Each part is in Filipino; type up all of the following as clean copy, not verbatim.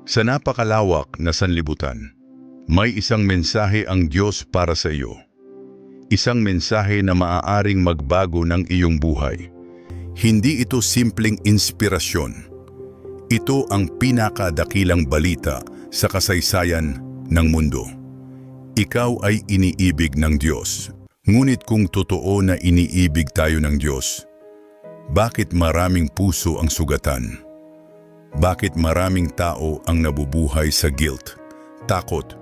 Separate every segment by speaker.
Speaker 1: Sa napakalawak na sanlibutan, may isang mensahe ang Diyos para sa iyo. Isang mensahe na maaaring magbago ng iyong buhay. Hindi ito simpleng inspirasyon. Ito ang pinakadakilang balita sa kasaysayan ng mundo. Ikaw ay iniibig ng Diyos. Ngunit kung totoo na iniibig tayo ng Diyos, bakit maraming puso ang sugatan? Bakit maraming tao ang nabubuhay sa guilt, takot,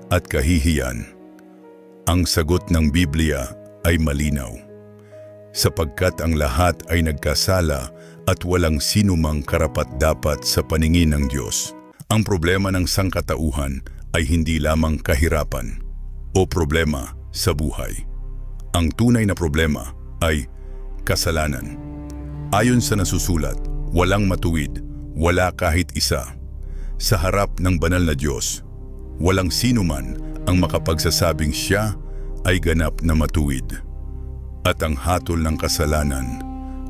Speaker 1: at kahihiyan? Ang sagot ng Biblia ay malinaw. Sapagkat ang lahat ay nagkasala at walang sinumang karapat-dapat sa paningin ng Diyos. Ang problema ng sangkatauhan ay hindi lamang kahirapan o problema sa buhay. Ang tunay na problema ay kasalanan. Ayon sa nasusulat, walang matuwid, wala kahit isa. Sa harap ng banal na Diyos, walang sinuman ang makapagsasabing siya ay ganap na matuwid. At ang hatol ng kasalanan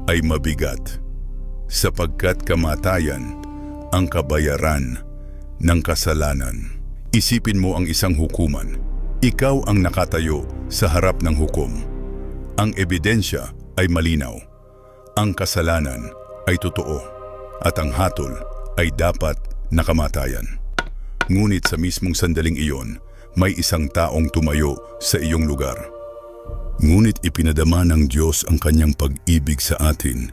Speaker 1: ay mabigat, sapagkat kamatayan ang kabayaran ng kasalanan. Isipin mo ang isang hukuman. Ikaw ang nakatayo sa harap ng hukom. Ang ebidensya ay malinaw. Ang kasalanan ay totoo at ang hatol ay dapat na kamatayan. Ngunit sa mismong sandaling iyon, may isang taong tumayo sa iyong lugar. Ngunit ipinadama ng Diyos ang kanyang pag-ibig sa atin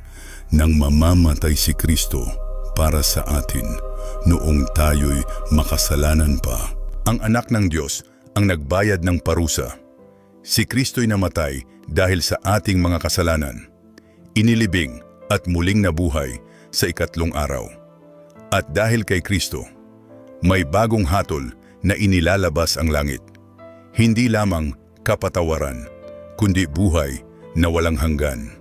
Speaker 1: nang mamamatay si Kristo para sa atin noong tayo'y makasalanan pa. Ang anak ng Diyos ang nagbayad ng parusa. Si Kristo'y namatay dahil sa ating mga kasalanan. Inilibing at muling nabuhay sa ikatlong araw. At dahil kay Kristo, may bagong hatol na inilalabas ang langit. Hindi lamang kapatawaran, kundi buhay na walang hanggan.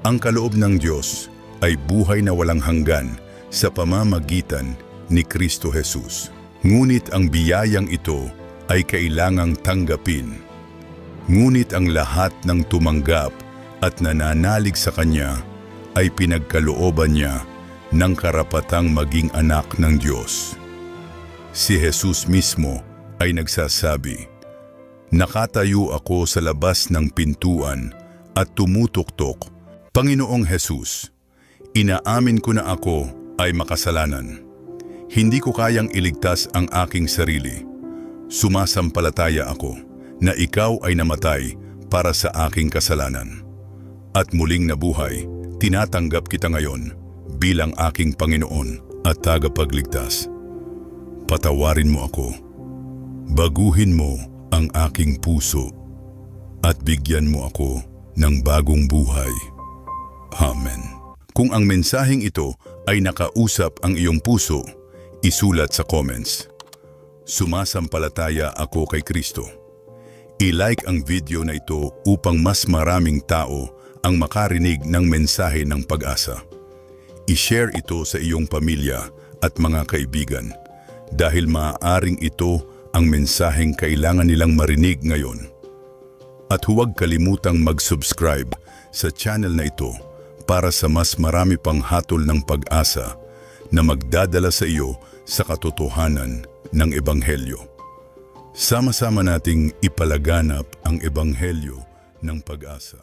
Speaker 1: Ang kaloob ng Diyos ay buhay na walang hanggan sa pamamagitan ni Kristo Jesus. Ngunit ang biyayang ito ay kailangang tanggapin. Ngunit ang lahat ng tumanggap at nananalig sa Kanya ay pinagkalooban niya ng karapatang maging anak ng Diyos. Si Jesus mismo ay nagsasabi, "Nakatayo ako sa labas ng pintuan at tumutuktok, Panginoong Jesus, inaamin ko na ako ay makasalanan. Hindi ko kayang iligtas ang aking sarili. Sumasampalataya ako na ikaw ay namatay para sa aking kasalanan. At muling nabuhay, tinatanggap kita ngayon bilang aking Panginoon at tagapagligtas. Patawarin mo ako. Baguhin mo ang aking puso at bigyan mo ako ng bagong buhay. Amen." Kung ang mensaheng ito ay nakausap ang iyong puso, isulat sa comments, "Sumasampalataya ako kay Kristo." I-like ang video na ito upang mas maraming tao ang makarinig ng mensahe ng pag-asa. I-share ito sa iyong pamilya at mga kaibigan dahil maaaring ito ang mensaheng kailangan nilang marinig ngayon. At huwag kalimutang mag-subscribe sa channel na ito para sa mas marami pang hatol ng pag-asa na magdadala sa iyo sa katotohanan ng Ebanghelyo. Sama-sama nating ipalaganap ang Ebanghelyo ng pag-asa.